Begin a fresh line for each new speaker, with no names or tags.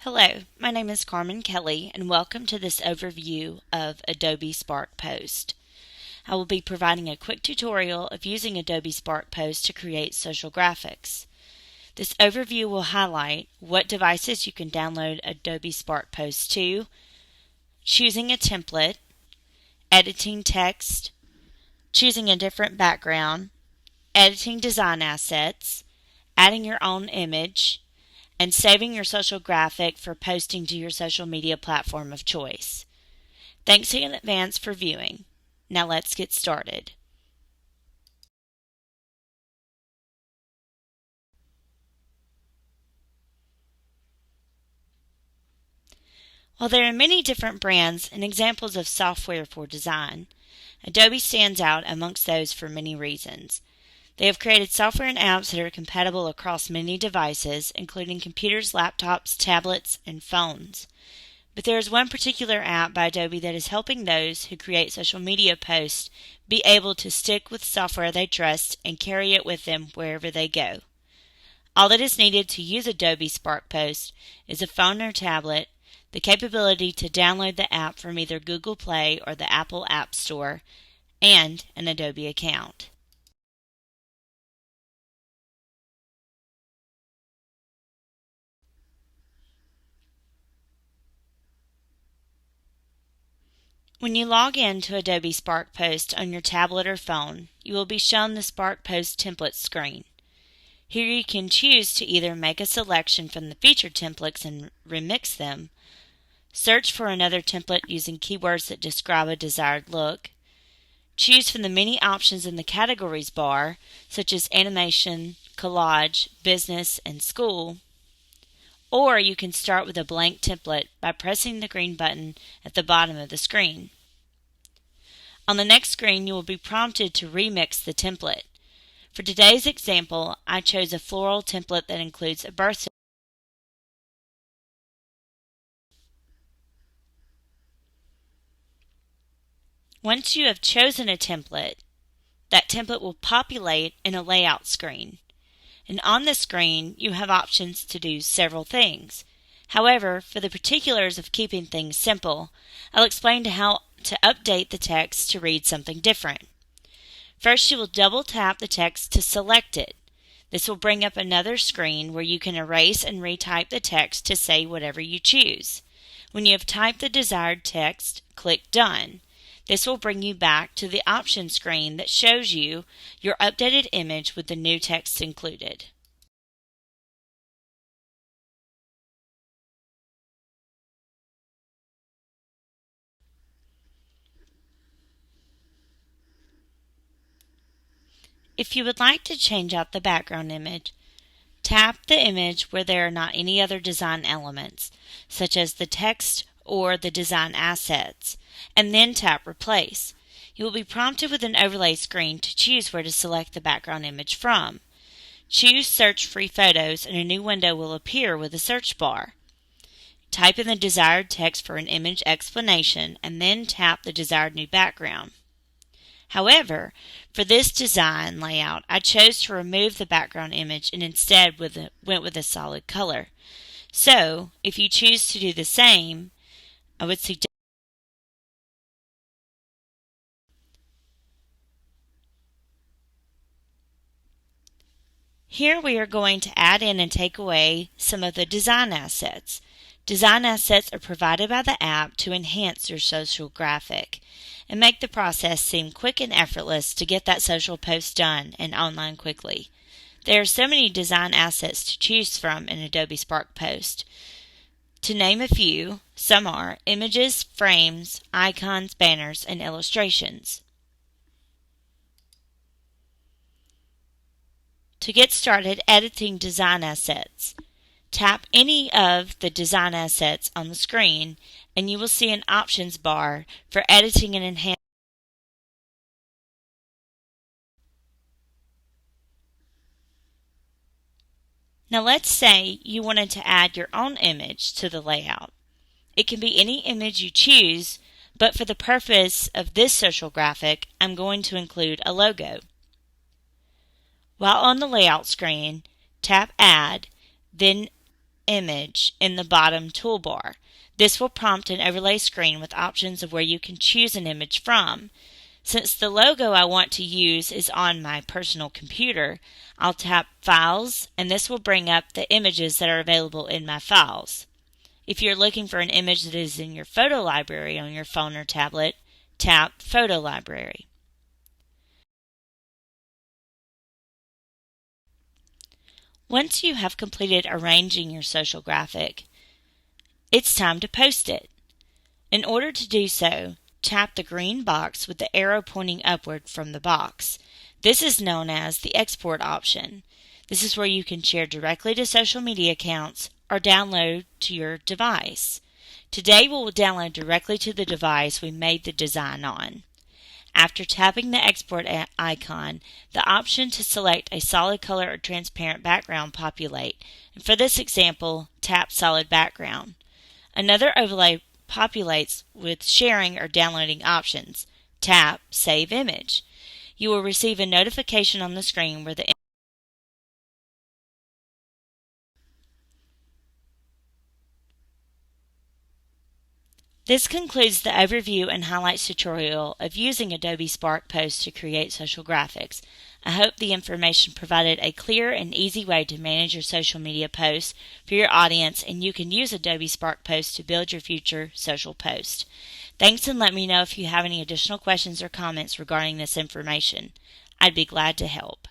Hello, my name is Carmen Kelly, and welcome to this overview of Adobe Spark Post. I will be providing a quick tutorial of using Adobe Spark Post to create social graphics. This overview will highlight what devices you can download Adobe Spark Post to, choosing a template, editing text, choosing a different background, editing design assets, adding your own image, and saving your social graphic for posting to your social media platform of choice. Thanks in advance for viewing. Now let's get started. While there are many different brands and examples of software for design, Adobe stands out amongst those for many reasons. They have created software and apps that are compatible across many devices, including computers, laptops, tablets, and phones. But there is one particular app by Adobe that is helping those who create social media posts be able to stick with software they trust and carry it with them wherever they go. All that is needed to use Adobe Spark Post is a phone or tablet, the capability to download the app from either Google Play or the Apple App Store, and an Adobe account. When you log in to Adobe Spark Post on your tablet or phone, you will be shown the Spark Post template screen. Here you can choose to either make a selection from the featured templates and remix them, search for another template using keywords that describe a desired look, choose from the many options in the categories bar, such as animation, collage, business, and school, or you can start with a blank template by pressing the green button at the bottom of the screen. On the next screen, you will be prompted to remix the template. For today's example, I chose a floral template that includes a birthday. Once you have chosen a template, that template will populate in a layout screen. And on the screen, you have options to do several things. However, for the particulars of keeping things simple, I'll explain how to update the text to read something different. First, you will double tap the text to select it. This will bring up another screen where you can erase and retype the text to say whatever you choose. When you have typed the desired text, click Done. This will bring you back to the option screen that shows you your updated image with the new text included. If you would like to change out the background image, tap the image where there are not any other design elements, such as the text or the design assets, and then tap Replace. You will be prompted with an overlay screen to choose where to select the background image from. Choose Search Free Photos and a new window will appear with a search bar. Type in the desired text for an image explanation and then tap the desired new background. However, for this design layout, I chose to remove the background image and instead went with a solid color. So, if you choose to do the same, I would suggest here we are going to add in and take away some of the design assets. Design assets are provided by the app to enhance your social graphic and make the process seem quick and effortless to get that social post done and online quickly. There are so many design assets to choose from in Adobe Spark Post. To name a few, some are images, frames, icons, banners, and illustrations. To get started editing design assets, tap any of the design assets on the screen and you will see an options bar for editing and enhancing. Now let's say you wanted to add your own image to the layout. It can be any image you choose, but for the purpose of this social graphic, I'm going to include a logo. While on the layout screen, tap Add, then image in the bottom toolbar. This will prompt an overlay screen with options of where you can choose an image from. Since the logo I want to use is on my personal computer, I'll tap Files, and this will bring up the images that are available in my files. If you're looking for an image that is in your photo library on your phone or tablet, tap Photo Library. Once you have completed arranging your social graphic, it's time to post it. In order to do so, tap the green box with the arrow pointing upward from the box. This is known as the export option. This is where you can share directly to social media accounts or download to your device. Today we will download directly to the device we made the design on. After tapping the export icon, the option to select a solid color or transparent background populate. And for this example, tap solid background. Another overlay populates with sharing or downloading options. Tap Save Image. You will receive a notification on the screen where the This concludes the overview and highlights tutorial of using Adobe Spark Post to create social graphics. I hope the information provided a clear and easy way to manage your social media posts for your audience, and you can use Adobe Spark Post to build your future social post. Thanks, and let me know if you have any additional questions or comments regarding this information. I'd be glad to help.